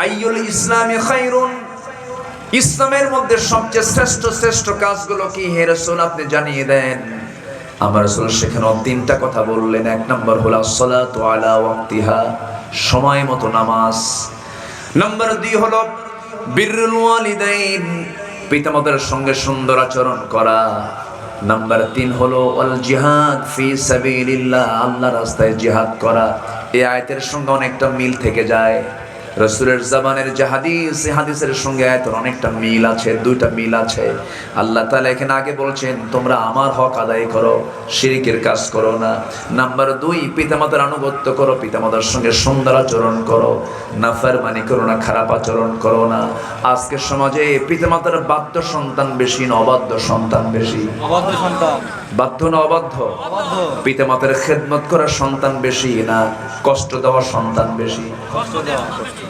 আইয়ুল ইসলামি খায়রুন, ইসলামের মধ্যে সবচেয়ে শ্রেষ্ঠ শ্রেষ্ঠ কাজগুলো কি হে রাসূল আপনি জানিয়ে দেন। আমার রাসূল সেখানে তিনটা কথা বললেন। এক নম্বর হলো আসসালাতু আলা ওয়াক্তিহা, সময় মতো নামাজ। নাম্বার 2 হলো বিররুল ওয়ালিদাইন, পিতামাতার সঙ্গে সুন্দর আচরণ করা। নাম্বার 3 হলো আল জিহাদ ফি সাবিলিল্লাহ, আল্লাহর রাস্তায় জিহাদ করা। এই আয়াতের সঙ্গে অনেকটা মিল থেকে যায়। রাসূলের জবানের যে হাদিস, এই হাদিসের সঙ্গে আয়াতের অনেকটা মিল আছে, দুইটা মিল আছে। আল্লাহ তাআলা এখানে আগে বলছেন তোমরা আমার হক আদায় করো, শিরকের কাজ করো না। নাম্বার 2, পিতামাতার আনুগত্য করো, পিতামাতার সঙ্গে সুন্দর আচরণ করো, নাফরমানি করো না, খারাপ আচরণ করো না। আজকের সমাজে পিতামাতার বাধ্য সন্তান বেশি না অবাধ্য সন্তান বেশি? অবাধ্য সন্তান। বাধ্য না অবাধ্য? অবাধ্য। পিতামাতার খেদমত করা সন্তান বেশি না কষ্ট দেওয়া সন্তান বেশি? কষ্ট দেওয়া।